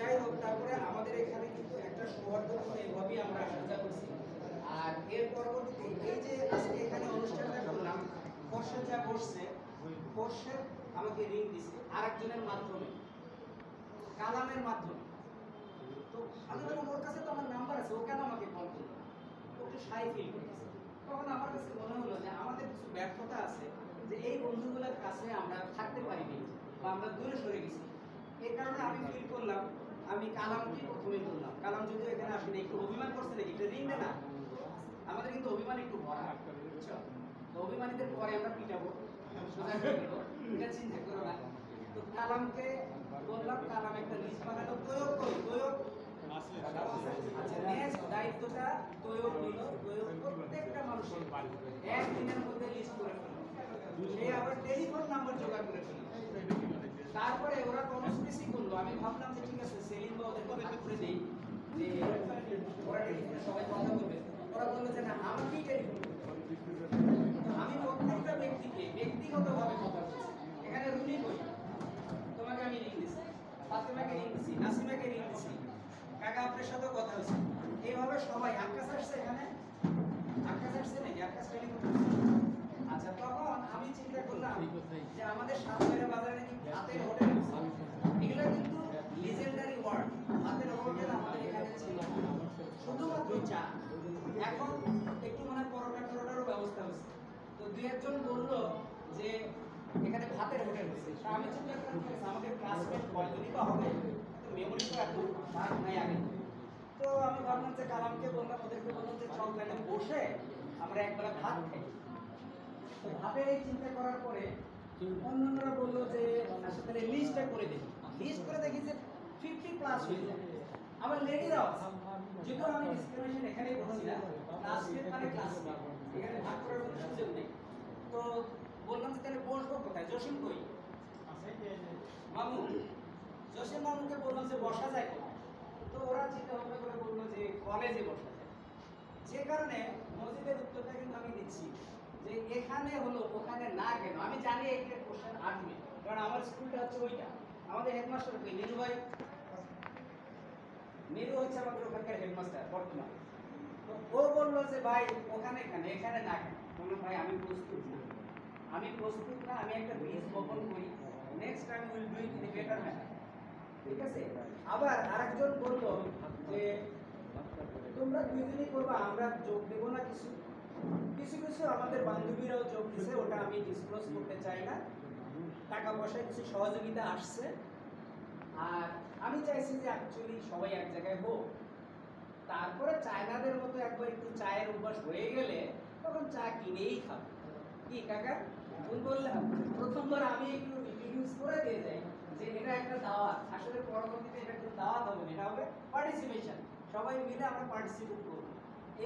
যাই হোক, তারপরে আমাদের এখানে কিন্তু একটা সৌহার্দ্যপূর্ণ এইভাবেই আমরা আশা করছি। আর এর পরবর্তীতে এই যে আজকে এখানে অনুষ্ঠানটা করলাম, খোরশেদ যা বসছে, খোরশেদ আমাকে রিং দিছে আরেকজনের মাধ্যমে, কালামের মাধ্যমে। তো আমি বললাম ওর কাছে তো আমার নাম্বার আছে, ও কেন আমাকে কল করলো? ওকে সাই ফিল করতেছে। তখন আমার কাছে মনে হলো যে আমাদের কিছু ব্যর্থতা আছে, যে এই বন্ধুগুলোর কাছে আমরা থাকতে পারিনি বা আমরা দূরে সরে গেছি। এই কারণে আমি ফিল করলাম আমি কালামকে প্রথমে বললাম। কালাম যদিও এখানে আসেনি, একটু অভিমান করছে নাকি, এটা রিং না, আমাদের কিন্তু অভিমান একটু ভরা, বুঝছো? তো অভিমানীদের পরে আমরা পিটাবো, সোজা করে দেবো, এটা চিন্তা করো না। তো কালামকে বললাম, কালাম একটা লিস্ট বানালো, প্রয়োগ করি, প্রয়োগ। আচ্ছা, নেক্সট দায়িত্বটা প্রয়োগ হলো, প্রয়োগ প্রত্যেকটা মানুষের একদিনের মধ্যে লিস্ট করে ফেললো। সে আবার টেলিফোন নাম্বার জোগাড় করে ফেললো। তারপরে ওরা কর্মসূচি করলো। আমি ভাবলাম যে ঠিক আছে, সেলিম বা ওদের কথা করে দেই, যে ওরা টেলিফোনে সবাই কথা বলবে। ওরা বললো যে না, আমাকেই টেলিফোন করতে হবে। আমি প্রত্যেকটা ব্যক্তিকে ব্যক্তিগতভাবে কথা বলছি। এখানে রুলি কই, তোমাকে আমি রিং দিছি, ফাতেমাকে রিং দিছি, নাসিমাকে রিং দিছি, কাকা আপনার সাথেও কথা হয়েছে। এইভাবে সবাই আকাশ আসছে, এখানে আকাশ আসছে নাকি, আকাশ টেলিফোন। আচ্ছা, তখন আমি চিন্তা করলাম যে আমাদের সাতক্ষীরা বাজারে নাকি ভাতের হোটেল, এগুলো কিন্তু লিজেন্ডারি ওয়ার্ড। ভাতের হোটেল আমাদের এখানে ছিল শুধুমাত্র চা, এখন একটু মানে পরোটা টরোটারও ব্যবস্থা হয়েছে। তো দুই একজন বললো যে এখানে ভাতের হোটেল হয়েছে। আমি চিন্তা করলাম আমাদের ক্লাসমেট কয়জনই বা হবে, তো মেমোরি তো এখন ভাগ নাই আগে। তো আমি ভাবলাম যে কালামকে বললাম, ওদেরকে বললাম যে চল তাহলে বসে আমরা একবেলা ভাত খাই। তো ভাবে এই চিন্তা করার পরে অন্যরা বললো যে আসলে তাহলে লিস্টটা করে দেখি। লিস্ট করে দেখি যে 50+ হয়ে যায়। আবার লেডিরাও আছে, যদিও আমি ডিসক্রিমিনেশন এখানেই বলছি না, ক্লাসমেট মানে ক্লাসমেট, এখানে ভাগ করার কোনো সুযোগ নেই। তো বললাম যে তাহলে বসবো কোথায়, জসিম কই, মামু, জসিম মামুকে বললাম যে বসা যায় কোথায়। তো ওরা চিন্তা ভাবনা করে বললো যে কলেজে বসা যায়। যে কারণে মসজিদের উত্তরটা কিন্তু আমি দিচ্ছি যে এখানে হলো ওখানে না কেন। আমি জানি এই কোশ্চেন আসবে, কারণ আমার স্কুলটা হচ্ছে ওইটা। আমাদের হেডমাস্টার কি নীরু ভাই, নীরু হচ্ছে আমাদের ওখানকার হেডমাস্টার বর্তমানে। তো ও বললো যে ভাই ওখানে এখানে, এখানে না কেন। বললাম ভাই আমি প্রস্তুত না, আমি প্রস্তুত না, আমি একটা বীজ বপন করি, next time will do it in a better manner. ঠিক আছে। আবার আরেকজন বললো যে তোমরা দুইজনই করবা, আমরা যোগ দেবো না। কিছু কিছু কিছু আমাদের বান্ধবীরাও যোগ দিছে, ওটা আমি ডিসক্লোজ করতে চাই না। টাকা পয়সায় কিছু সহযোগিতা আসছে। আর আমি চাইছি যে অ্যাকচুয়ালি সবাই এক জায়গায় হোক। তারপরে চায়নাদের মতো একবার একটু চায়ের অভ্যাস হয়ে গেলে তখন চা কিনেই খাবো। কি কাকা ভুল বললাম? প্রথমবার আমি একটু ইন্ট্রোডিউস করে দিয়ে যাই যে এটা একটা দাওয়াত। আসলে পরবর্তীতে এটা একটু দাওয়াত হবে না, এটা হবে পার্টিসিপেশন। সবাই মিলে আমরা পার্টিসিপেট করব।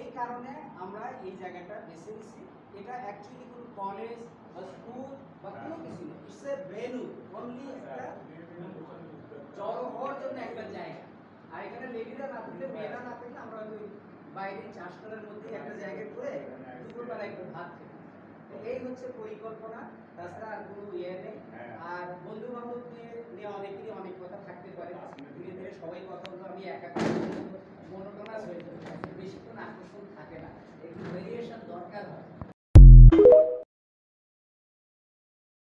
এই কারণে আমরা এই জায়গাটা বেছে নিছি। এটা অ্যাকচুয়ালি কোনো কলেজ বা স্কুল বা কোনো কিছু না, ইটস এ ভেন্যু, অনলি একটা জড়ো হওয়ার জন্য একটা জায়গা। আর এখানে লেডিরা না থাকলে, মেয়েরা না থাকলে আমরা ওই বাইরে চাষতলার মধ্যে একটা জায়গায় করে দুপুরবেলা একটু ভাত খেতে। এই হচ্ছে পরিকল্পনা, তাছাড়া আর কোনো ইয়ে নেই। আর বন্ধু বান্ধব নিয়ে অনেকেরই অনেক কথা থাকতে পারে, ধীরে ধীরে সবাই কথা বলবো। আমি একা মনোটোনাস হয়ে যাবে, বেশিক্ষণ আকর্ষণ থাকে না, একটু ভেরিয়েশন দরকার হয়।